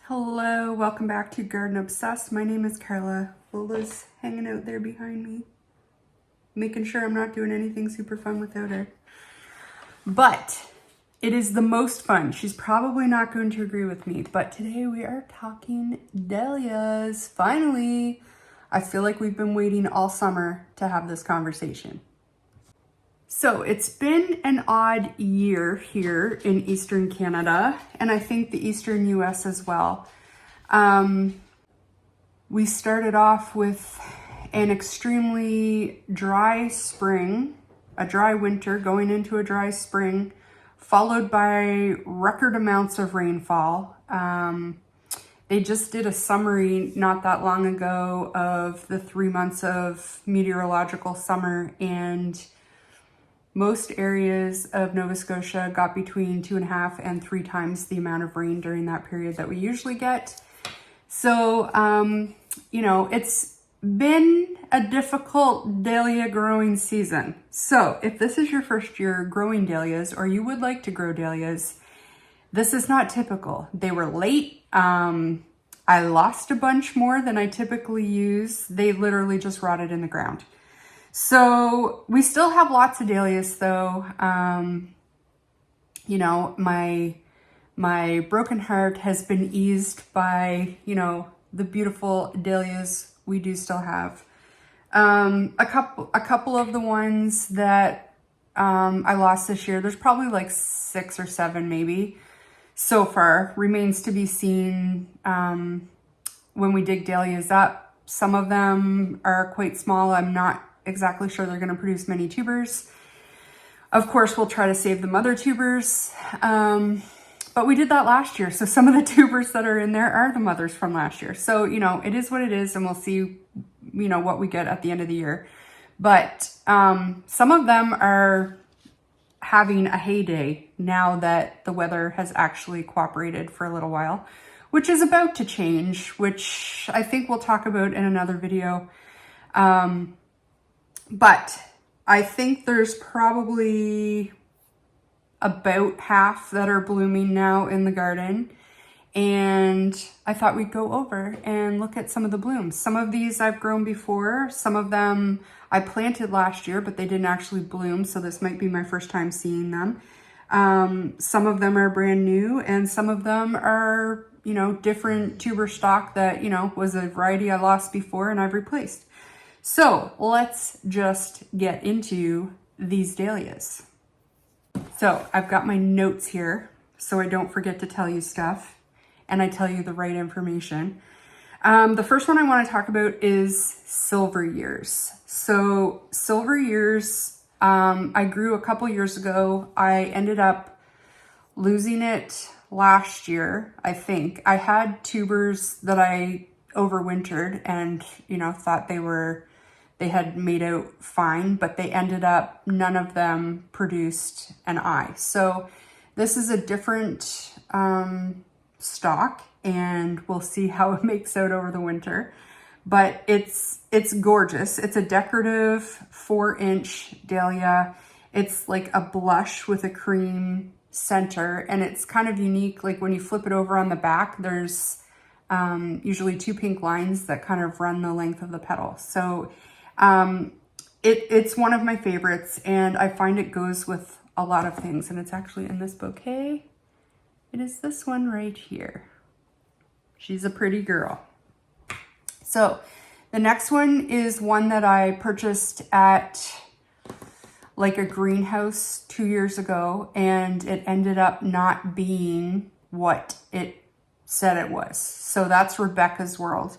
Hello, welcome back to Garden Obsessed. My name is Carla. Lola's hanging out there behind me, making sure I'm not doing anything super fun without her. But it is the most fun. She's probably not going to agree with me, but today we are talking dahlias. Finally, I feel like we've been waiting all summer to have this conversation. So it's been an odd year here in Eastern Canada, and I think the Eastern US as well. We started off with an extremely dry spring, a dry winter going into a dry spring, followed by record amounts of rainfall. They just did a summary not that long ago of the 3 months of meteorological summer, and most areas of Nova Scotia got between 2.5 and 3 times the amount of rain during that period that we usually get. So, it's been a difficult dahlia growing season. So if this is your first year growing dahlias, or you would like to grow dahlias, this is not typical. They were late. I lost a bunch more than I typically use. They literally just rotted in the ground. So we still have lots of dahlias though. My broken heart has been eased by, the beautiful dahlias we do still have. A couple of the ones that I lost this year, there's probably like 6 or 7 maybe so far. Remains to be seen when we dig dahlias up. Some of them are quite small. I'm not exactly sure they're going to produce many tubers. Of course, we'll try to save the mother tubers. But we did that last year. So some of the tubers that are in there are the mothers from last year. So, it is what it is, and we'll see, what we get at the end of the year. But some of them are having a heyday now that the weather has actually cooperated for a little while, which is about to change, which I think we'll talk about in another video. But I think there's probably about half that are blooming now in the garden, and I thought we'd go over and look at some of the blooms. Some of these I've grown before, some of them I planted last year, but they didn't actually bloom, so this might be my first time seeing them. Some of them are brand new, and some of them are, different tuber stock that, was a variety I lost before and I've replaced. So let's just get into these dahlias. So I've got my notes here so I don't forget to tell you stuff and I tell you the right information. The first one I want to talk about is silver years. So silver years, I grew a couple years ago. I ended up losing it last year, I think. I had tubers that I overwintered and, thought they had made out fine, but they ended up, none of them produced an eye. So this is a different stock, and we'll see how it makes out over the winter. But it's gorgeous. It's a decorative 4-inch dahlia. It's like a blush with a cream center, and it's kind of unique. Like when you flip it over on the back, there's usually 2 pink lines that kind of run the length of the petal. So it's one of my favorites, and I find it goes with a lot of things, and it's actually in this bouquet. It is this one right here. She's a pretty girl. So the next one is one that I purchased at like a greenhouse 2 years ago, and it ended up not being what it said it was. So that's Rebecca's World.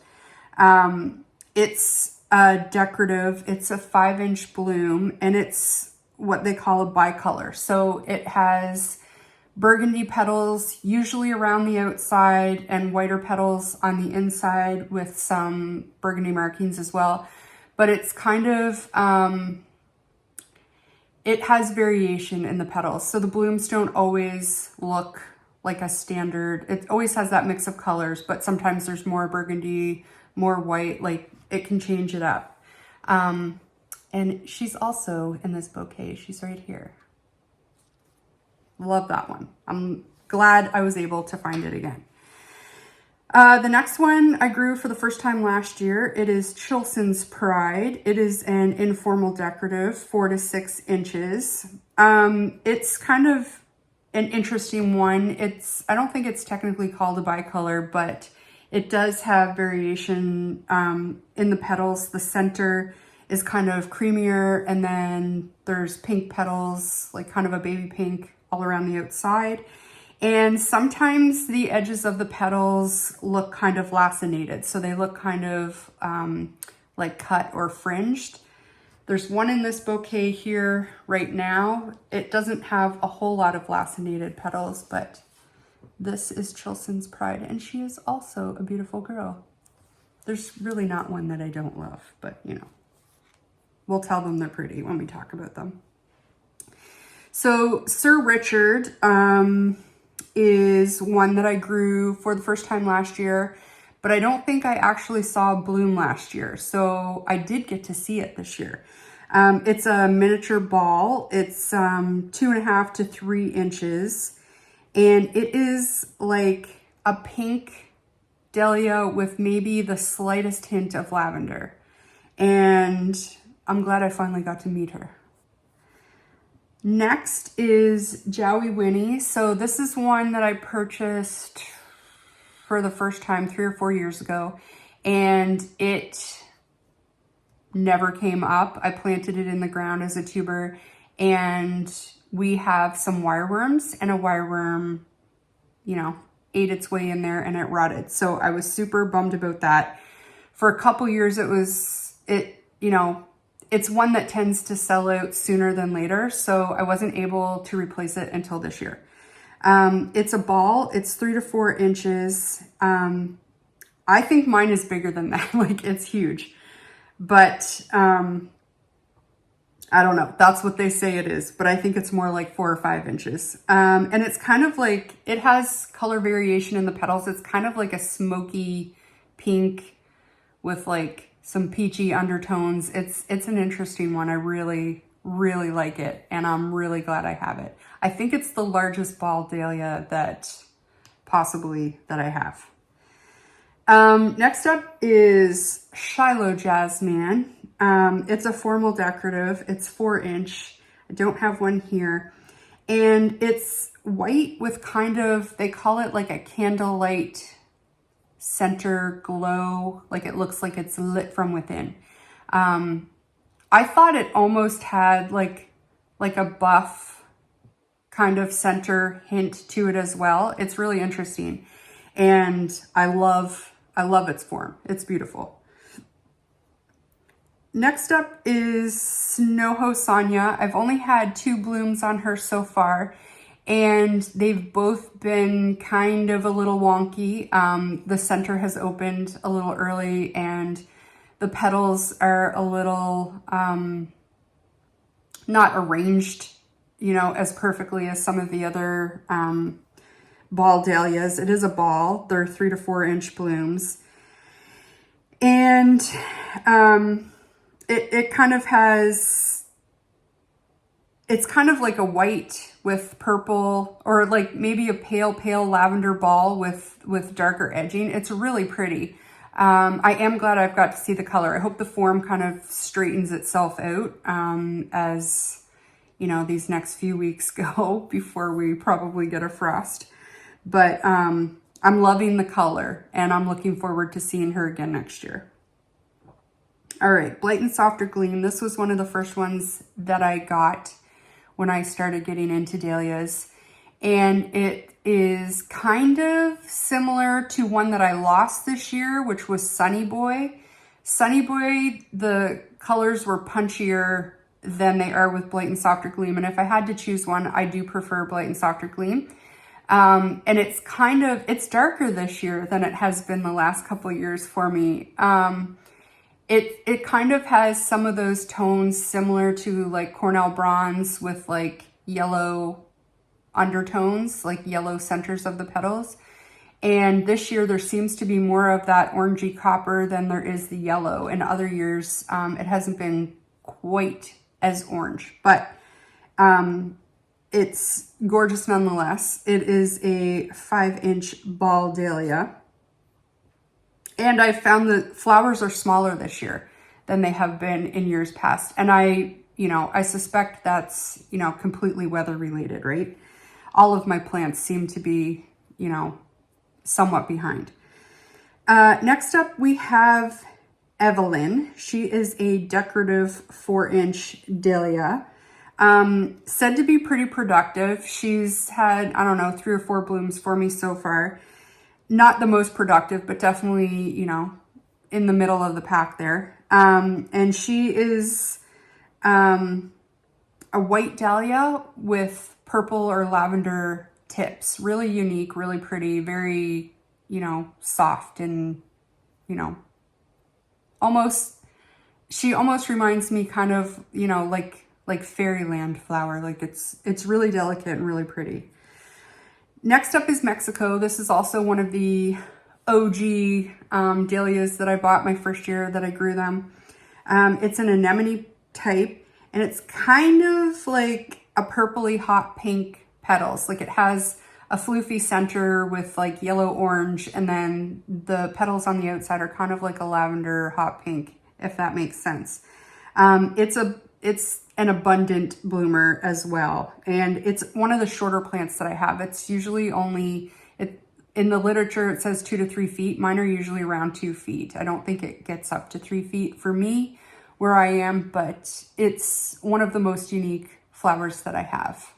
It's decorative. It's a 5-inch bloom, and it's what they call a bicolor. So it has burgundy petals, usually around the outside, and whiter petals on the inside with some burgundy markings as well. But it's kind of, it has variation in the petals. So the blooms don't always look like a standard. It always has that mix of colors, but sometimes there's more burgundy, more white, like it can change it up. And she's also in this bouquet. She's right here. Love that one. I'm glad I was able to find it again. The next one I grew for the first time last year. It is Chilson's Pride. It is an informal decorative, 4 to 6 inches. It's kind of an interesting one. I don't think it's technically called a bicolor, but it does have variation in the petals. The center is kind of creamier, and then there's pink petals, like kind of a baby pink all around the outside. And sometimes the edges of the petals look kind of lacinated. So they look kind of like cut or fringed. There's one in this bouquet here right now. It doesn't have a whole lot of lacinated petals, but this is Chilson's Pride, and she is also a beautiful girl. There's really not one that I don't love, but you know, we'll tell them they're pretty when we talk about them. So Sir Richard, is one that I grew for the first time last year, but I don't think I actually saw bloom last year. So I did get to see it this year. It's a miniature ball. It's 2.5 to 3 inches. And it is like a pink dahlia with maybe the slightest hint of lavender. And I'm glad I finally got to meet her. Next is Jowie Winnie. So this is one that I purchased for the first time 3 or 4 years ago, and it never came up. I planted it in the ground as a tuber, and we have some wireworms, and a wireworm, you know, ate its way in there and it rotted. So I was super bummed about that. For a couple years it's one that tends to sell out sooner than later, so I wasn't able to replace it until this year. It's a ball. It's 3 to 4 inches. I think mine is bigger than that. Like, it's huge. But I don't know. That's what they say it is, but I think it's more like 4 or 5 inches. And it's kind of like, it has color variation in the petals. It's kind of like a smoky pink with like some peachy undertones. It's an interesting one. I really, really like it, and I'm really glad I have it. I think it's the largest ball dahlia that I have. Next up is Shiloh Jasmine. It's a formal decorative. It's 4 inch. I don't have one here. And it's white with kind of, they call it like a candlelight center glow, like it looks like it's lit from within. I thought it almost had like a buff kind of center hint to it as well. It's really interesting, and I love its form. It's beautiful. Next up is Snoho Sonia. I've only had 2 blooms on her so far, and they've both been kind of a little wonky. The center has opened a little early, and the petals are a little not arranged, you know, as perfectly as some of the other ball dahlias. It is a ball. They're 3 to 4 inch blooms. And it kind of has, it's kind of like a white with purple, or like maybe a pale lavender ball with darker edging. It's really pretty. I am glad I've got to see the color. I hope the form kind of straightens itself out as, you know, these next few weeks go before we probably get a frost. But I'm loving the color, and I'm looking forward to seeing her again next year. All right, Blight and Softer Gleam. This was one of the first ones that I got when I started getting into dahlias. And it is kind of similar to one that I lost this year, which was Sunny Boy. Sunny Boy, the colors were punchier than they are with Blight and Softer Gleam. And if I had to choose one, I do prefer Blight and Softer Gleam. And it's it's darker this year than it has been the last couple of years for me. It kind of has some of those tones similar to like Cornell Bronze with like yellow undertones, like yellow centers of the petals. And this year there seems to be more of that orangey copper than there is the yellow. In other years, it hasn't been quite as orange, but it's gorgeous nonetheless. It is a 5 inch ball dahlia. And I found the flowers are smaller this year than they have been in years past. And I suspect that's, completely weather related, right? All of my plants seem to be, somewhat behind. Next up, we have Evelyn. She is a decorative 4-inch dahlia. Said to be pretty productive. She's had, I don't know, 3 or 4 blooms for me so far. Not the most productive, but definitely, in the middle of the pack there. And she is a white dahlia with purple or lavender tips. Really unique, really pretty, very, soft and, she almost reminds me kind of, like fairyland flower. Like it's really delicate and really pretty. Next up is Mexico. This is also one of the OG dahlias that I bought my first year that I grew them. It's an anemone type, and it's kind of like a purpley hot pink petals. Like it has a floofy center with like yellow orange, and then the petals on the outside are kind of like a lavender hot pink, if that makes sense. It's an abundant bloomer as well. And it's one of the shorter plants that I have. It's usually in the literature, it says 2 to 3 feet. Mine are usually around 2 feet. I don't think it gets up to 3 feet for me where I am, but it's one of the most unique flowers that I have.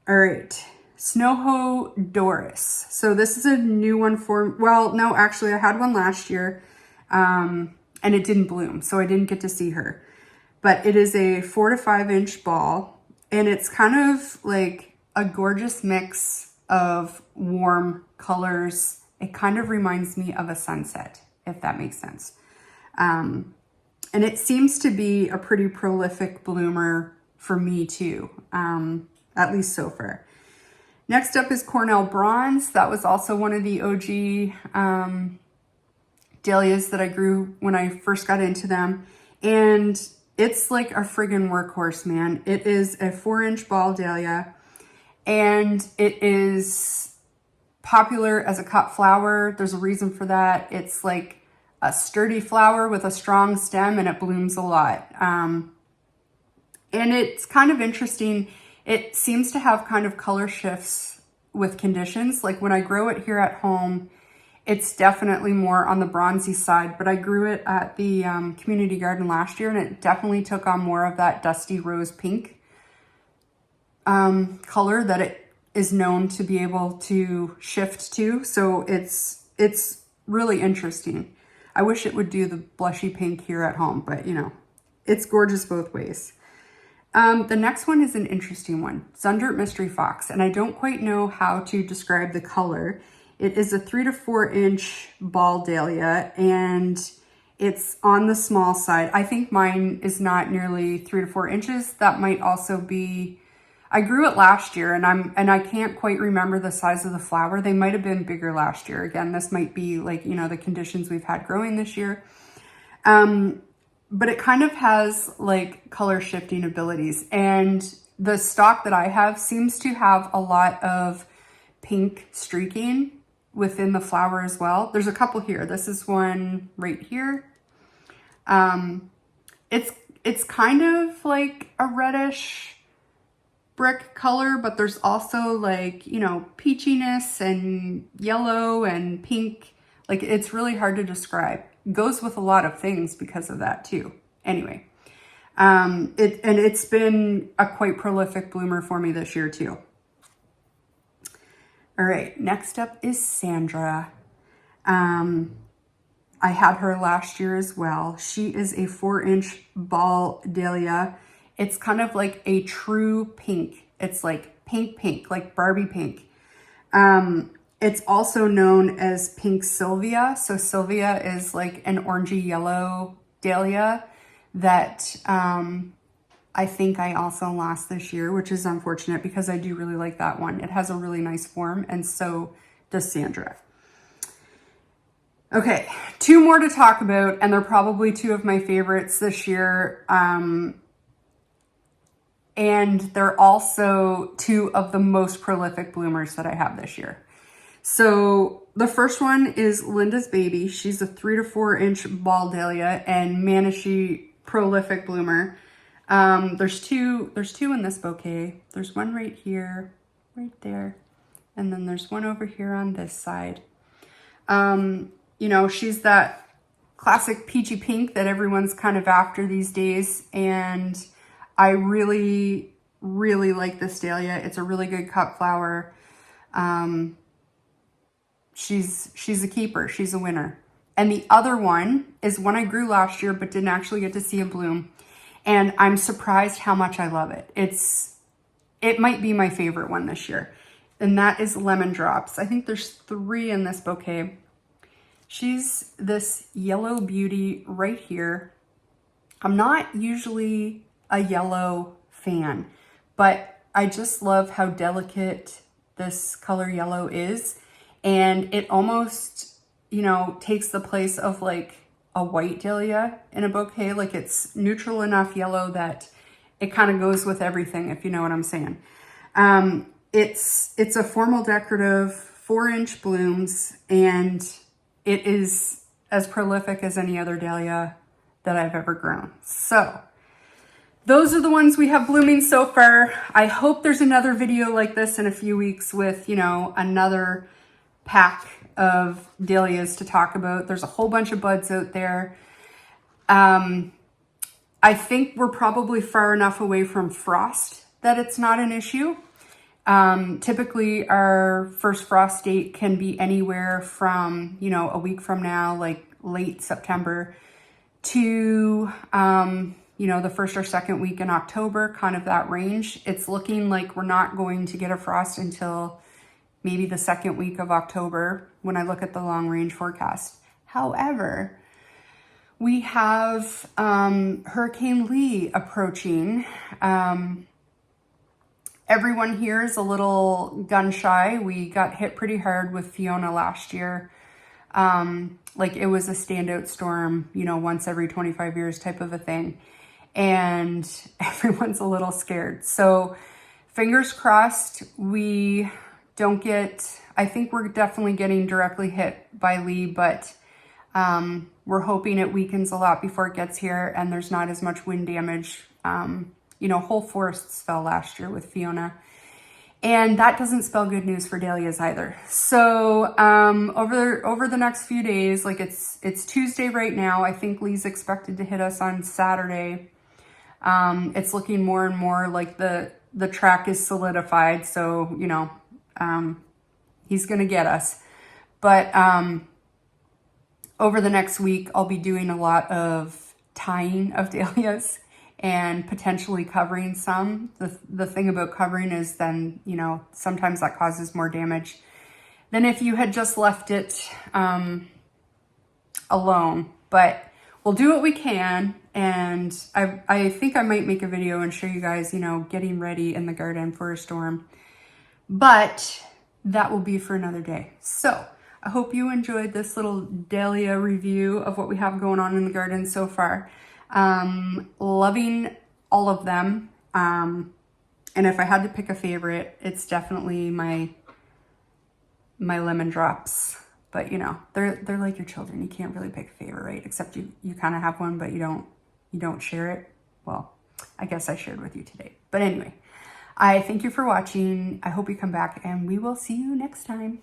All right, Snowho Doris. So this is a new one no, actually I had one last year. And it didn't bloom, so I didn't get to see her. But it is a 4 to 5 inch ball, and it's kind of like a gorgeous mix of warm colors. It kind of reminds me of a sunset, if that makes sense. And it seems to be a pretty prolific bloomer for me too, at least so far. Next up is Cornell Bronze. That was also one of the OG dahlias that I grew when I first got into them. And it's like a friggin' workhorse, man. It is a 4-inch ball dahlia, and it is popular as a cut flower. There's a reason for that. It's like a sturdy flower with a strong stem, and it blooms a lot. And it's kind of interesting. It seems to have kind of color shifts with conditions. Like when I grow it here at home, it's definitely more on the bronzy side, but I grew it at the community garden last year, and it definitely took on more of that dusty rose pink color that it is known to be able to shift to. So it's really interesting. I wish it would do the blushy pink here at home, but it's gorgeous both ways. The next one is an interesting one, Zundert Mystery Fox, and I don't quite know how to describe the color. It is a 3 to 4 inch ball dahlia, and it's on the small side. I think mine is not nearly 3 to 4 inches. That might also be, I grew it last year, and I can't quite remember the size of the flower. They might have been bigger last year. Again, this might be like, the conditions we've had growing this year. But it kind of has like color shifting abilities, and the stalk that I have seems to have a lot of pink streaking within the flower as well. There's a couple here. This is one right here. It's kind of like a reddish brick color, but there's also like, peachiness and yellow and pink. Like it's really hard to describe. It goes with a lot of things because of that too. Anyway, it's been a quite prolific bloomer for me this year too. All right, next up is Sandra. I had her last year as well. She is a 4-inch ball dahlia. It's kind of like a true pink. It's like pink, like Barbie pink. It's also known as pink Sylvia. So Sylvia is like an orangey yellow dahlia that I think I also lost this year, which is unfortunate because I do really like that one. It has a really nice form, and so does Sandra. Okay, 2 more to talk about, and they're probably 2 of my favorites this year. And they're also 2 of the most prolific bloomers that I have this year. So the first one is Linda's Baby. She's a 3 to 4 inch ball dahlia, and man, is she prolific bloomer. There's two in this bouquet. There's one right here, right there, and then there's one over here on this side. You know, she's that classic peachy pink that everyone's kind of after these days, and I really like this dahlia. It's a really good cut flower. She's a keeper. She's a winner. And the other one is one I grew last year but didn't actually get to see a bloom, and I'm surprised how much I love it. It might be my favorite one this year, and that is Lemon Drops. I think there's 3 in this bouquet. She's this yellow beauty right here. I'm not usually a yellow fan, but I just love how delicate this color yellow is. And it almost, you know, takes the place of like a white dahlia in a bouquet. Like, it's neutral enough yellow that it kind of goes with everything, if you know what I'm saying. It's a formal decorative, 4-inch blooms, and it is as prolific as any other dahlia that I've ever grown. So those are the ones we have blooming so far. I hope there's another video like this in a few weeks with, you know, another pack of dahlias to talk about. There's a whole bunch of buds out there. I think we're probably far enough away from frost that it's not an issue. Typically our first frost date can be anywhere from, you know, a week from now, like late September, to, you know, the first or second week in October, kind of that range. It's looking like we're not going to get a frost until maybe the second week of October when I look at the long range forecast. However, we have Hurricane Lee approaching. Everyone here is a little gun shy. We got hit pretty hard with Fiona last year. Like, it was a standout storm, you know, once every 25 years type of a thing. And everyone's a little scared. So fingers crossed we don't get, I think we're definitely getting directly hit by Lee, but we're hoping it weakens a lot before it gets here and there's not as much wind damage. You know, whole forests fell last year with Fiona, and that doesn't spell good news for dahlias either. So over the next few days, like it's Tuesday right now. I think Lee's expected to hit us on Saturday. It's looking more and more like the track is solidified. So, you know, he's going to get us. But over the next week, I'll be doing a lot of tying of dahlias and potentially covering some. The thing about covering is then, you know, sometimes that causes more damage than if you had just left it alone. But we'll do what we can. And I think I might make a video and show you guys, you know, getting ready in the garden for a storm. But that will be for another day. So I hope you enjoyed this little dahlia review of what we have going on in the garden so far. Loving all of them. And if I had to pick a favorite, it's definitely my Lemon Drops. But you know, they're like your children. You can't really pick a favorite, right? Except you kind of have one, but you don't share it. Well, I guess I shared with you today. But anyway, I thank you for watching. I hope you come back and we will see you next time.